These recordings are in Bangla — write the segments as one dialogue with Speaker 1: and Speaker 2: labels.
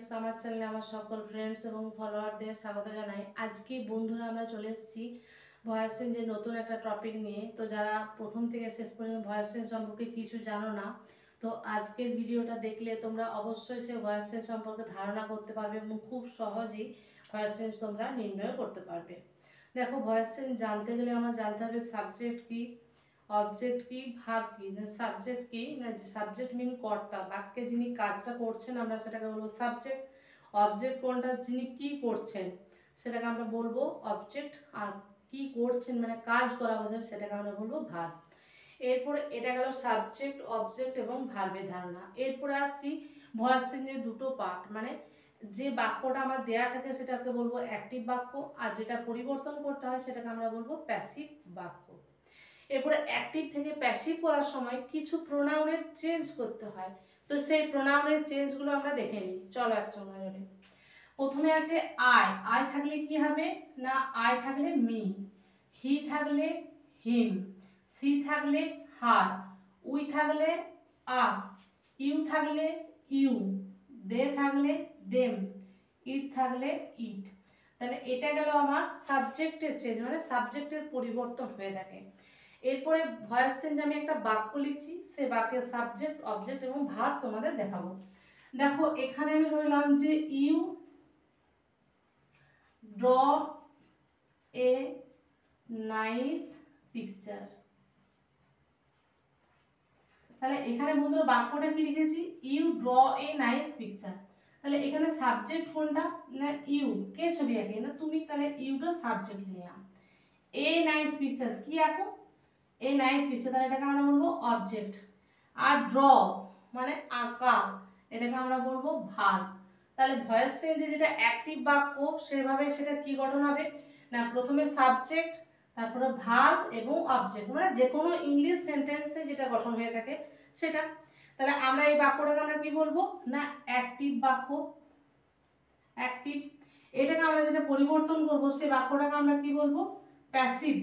Speaker 1: ফ্রেন্ডস, আমার চ্যানেলে আমার সকল ফ্রেন্ডস এবং ফলোয়ারদের স্বাগত জানাই। আজকে বন্ধুরা আমরা চলে এসেছি ভয়েস চেঞ্জের নতুন একটা টপিক নিয়ে। তো যারা প্রথম থেকে শেষ পর্যন্ত ভয়েস চেঞ্জ সম্পর্কে কিছু জানো না, তো আজকের ভিডিওটা দেখলে তোমরা অবশ্যই সেই ভয়েস চেঞ্জ সম্পর্কে ধারণা করতে পারবে এবং খুব সহজেই ভয়েস চেঞ্জ তোমরা নির্ণয় করতে পারবে। দেখো, ভয়েস চেঞ্জ জানতে গেলে আমরা জানতে হবে সাবজেক্ট কি, অবজেক্ট কি, ভার্ব কি। সাবজেক্ট কি না, সাবজেক্ট মিন কর্তা, বাক্যে যিনি কাজটা করছেন আমরা সেটাকে বলবো সাবজেক্ট। অবজেক্ট কোনটা, যিনি কি করছেন সেটাকে আমরা বলবো অবজেক্ট। আর কি করছেন মানে কাজ করা বোঝাবে সেটাকে আমরা বলবো ভার্ব। এরপরে এটা গেল সাবজেক্ট, অবজেক্ট এবং ভার্বের ধারণা। এরপরে আসছি ভয়েস চেঞ্জের দুটো পার্ট, মানে যে বাক্যটা আমার দেয়া থাকে সেটাকে বলবো অ্যাক্টিভ বাক্য, আর যেটা পরিবর্তন করতে হয় সেটাকে আমরা বলবো প্যাসিভ বাক্য। এরপরে অ্যাক্টিভ থেকে প্যাসিভ করার সময় কিছু প্রোনাউনের চেঞ্জ করতে হয়। তো সেই প্রোনাউনের চেঞ্জগুলো আমরা দেখে নিই, চলো একসঙ্গে। প্রথমে আছে আই। আই থাকলে কি হবে না, আই থাকলে মি, হি থাকলে হিম, সি থাকলে হার, উই থাকলে আস, ইউ থাকলে ইউ, দে থাকলে দেম, ইট থাকলে ইট। তাহলে এটা গেল আমার সাবজেক্টের চেঞ্জ, মানে সাবজেক্টের পরিবর্তন হয়ে থাকে। এরপরে ভয়েস চেঞ্জ আমি একটা বাক্য লিখছি, সেই বাক্যের সাবজেক্ট, অবজেক্ট এবং ভার্ব তোমাদের দেখাবো। দেখো, এখানে আমি বললাম যে you draw a nice picture. তাহলে এখানে বন্ধুরা বাক্যটা কি লিখেছি, you draw a nice picture. তাহলে এখানে সাবজেক্ট কোনটা না, ইউ, কে ছবি আঁকে না তুমি, তাহলে ইউটা সাবজেক্ট নিলাম। এ নাইস পিকচার কি আঁকো, এ নাইস পিকচার, তাহলে এটাকে আমরা বলবো অবজেক্ট। আর ড্র মানে আঁকা, এটাকে আমরা বলবো ভার্ব। তাহলে ভয়েস চেঞ্জে যেটা অ্যাক্টিভ বাক্য সেভাবে সেটা কি গঠন হবে না, প্রথমে সাবজেক্ট, তারপরে ভার্ব এবং অবজেক্ট, মানে যে কোনো ইংলিশ সেন্টেন্সে যেটা গঠন হয়ে থাকে সেটা। তাহলে আমরা এই বাক্যটাকে আমরা কি বলবো না, অ্যাক্টিভ বাক্য, অ্যাক্টিভ। এটাকে আমরা যেটা পরিবর্তন করবো সেই বাক্যটাকে আমরা কি বলবো, প্যাসিভ,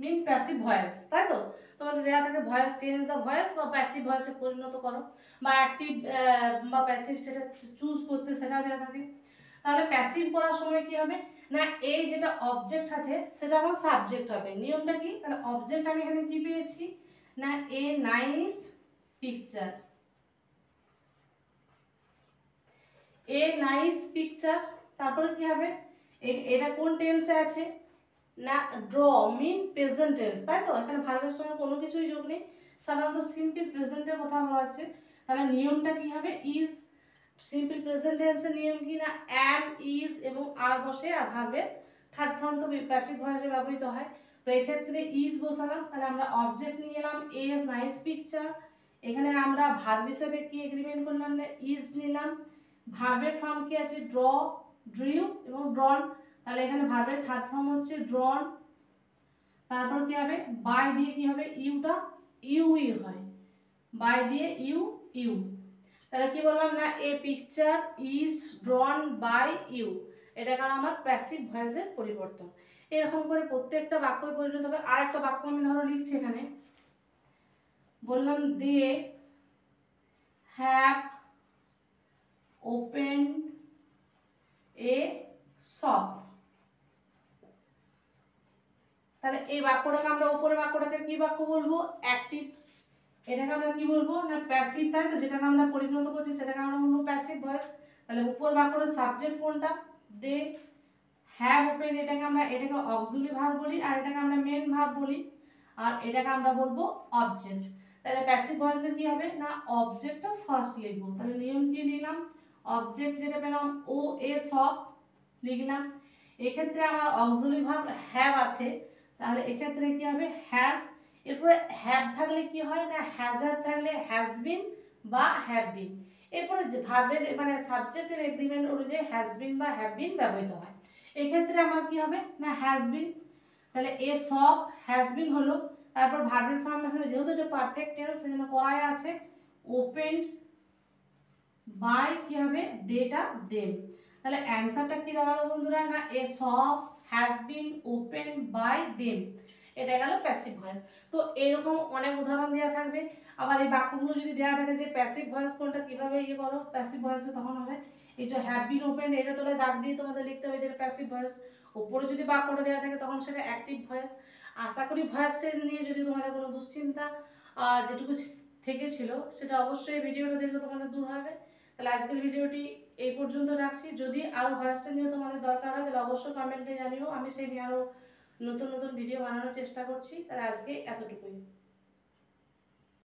Speaker 1: মিন প্যাসিভ ভয়েস, তাই তো। তোমাদের দেওয়া থাকে ভয়েস চেঞ্জ দ্য ভয়েস বা প্যাসিভ ভয়েসে পরিণত করো, বা অ্যাক্টিভ বা প্যাসিভ সেটা চুজ করতে, সেটা দেওয়া থাকে। তাহলে প্যাসিভ করার সময় কি হবে না, এই যেটা অবজেক্ট আছে সেটা আমার সাবজেক্ট হবে। নিয়মটা কি, তাহলে অবজেক্ট আমি এখানে কি পেয়েছি না, এ নাইস পিকচার, এ নাইস পিকচার। তারপরে কি হবে, এটা কোন টেন্সে আছে না, ড্র মিন প্রেজেন্ট টেন্স, তাই তো। এখানে ভার্বের সঙ্গে কোনো কিছুই যোগ নেই, সাধারণত সিম্পল প্রেজেন্টের কথা বলা আছে। তাহলে নিয়মটা কি হবে, ইজ, সিম্পল প্রেজেন্ট টেন্সের নিয়ম কি না, অ্যাম, ইজ এবং আর বসে আর ভার্বের থার্ড ফর্ম তো প্যাসিভ ভয়েসে ব্যবহৃত হয়। তো এক্ষেত্রে ইজ বসালাম, তাহলে আমরা অবজেক্ট নিয়ে এলাম এ নাইস পিকচার। এখানে আমরা ভার্ব হিসেবে কি এগ্রিমেন্ট করলাম না, ইজ নিলাম। ভার্বের ফর্ম কি আছে, ড্র, ড্রিউ এবং ড্রন। তাহলে এখানে ভার্বের থার্ড ফর্ম হচ্ছে ড্রন। তারপর কি হবে, বাই দিয়ে কি হবে, ইউটা ইউই হয়, বাই দিয়ে ইউ, ইউ। তাহলে কি বললাম না, a picture is drawn by you. এটা কারণ আমার প্যাসিভ ভয়েসের পরিবর্তন। এরকম করে প্রত্যেকটা বাক্যই পরিণত হবে। আর একটা বাক্য আমি ধরো লিখছি এখানে, বললাম they have open a shop. তাহলে এই বাক্যটাকে আমরা, উপরের বাক্যটাকে কি বাক্য বলবো, অ্যাক্টিভ। এটাকে আমরা কি বলবো না, প্যাসিভ, তাই তো। যেটাকে আমরা পরিণত করছি সেটাকে আমরা বলবো প্যাসিভ ভয়েস। তাহলে উপর বাক্যের সাবজেক্ট কোনটা, দে হ্যাভ ওপেন, এটাকে আমরা, এটাকে অক্সিলারি ভার্ব বলি, আর এটাকে আমরা মেন ভার্ব বলি, আর এটাকে আমরা বলবো অবজেক্ট। তাহলে প্যাসিভ ভয়েসে কি হবে না, অবজেক্টটা ফার্স্ট লিখবো। তাহলে নিয়ম কি নিলাম, অবজেক্ট যেটা পেলাম ও এ সব লিখলাম। এক্ষেত্রে আমার অক্সিলারি ভার্ব হ্যাভ আছে, তাহলে এক্ষেত্রে কি হবে, হ্যাজ। এরপরে হ্যাভ থাকলে কি হয় না, হ্যাজার থাকলে হ্যাজ বিন বা হ্যাভ বিন। এরপরে ভার্বের মানে সাবজেক্টের এগ্রিমেন্ট অনুযায়ী হ্যাজ বিন বা হ্যাভ বিন ব্যবহৃত হয়। এক্ষেত্রে আমার কি হবে না, হ্যাজ বিন। তাহলে এ সব হ্যাজ বিন হলো। তারপর ভার্বের ফর্ম এখানে যেহেতু এটা পারফেক্ট টেন্স সেজন্য করাই আছে, ওপেন বাই কি হবে, ডেটা দেম। তাহলে অ্যানসারটা কি দাঁড়ালো বন্ধুরা না, a shop has been open by them. এটা গেল প্যাসিভ ভয়েস। তো এরকম অনেক উদাহরণ দেওয়া থাকবে। আবার এই বাক্যগুলো যদি দেওয়া থাকে যে প্যাসিভ ভয়েস কোনটা কিভাবে ইয়ে করো প্যাসিভ ভয়েসে, তখন হবে এই যে হ্যাভ বিন ওপেন এটা তোলা দাগ দিয়ে তোমাদের লিখতে হবে যেটা প্যাসিভ ভয়েস। ওপরে যদি বাক করে দেওয়া থাকে তখন সেটা অ্যাক্টিভ ভয়েস। আশা করি ভয়েস চেঞ্জ নিয়ে যদি তোমাদের কোনো দুশ্চিন্তা যেটুকু থেকে ছিল সেটা অবশ্যই ভিডিওটা দেখলে তোমাদের দূর হবে। তাহলে আজকের ভিডিওটি এই পর্যন্ত রাখছি। যদি আরও ভয়েস চেঞ্জ নিয়ে তোমাদের দরকার হয় তাহলে অবশ্যই কমেন্টে জানিও, আমি সেই নিয়ে আরও নতুন নতুন ভিডিও বানানোর চেষ্টা করছি। তাহলে আজকে এতটুকুই।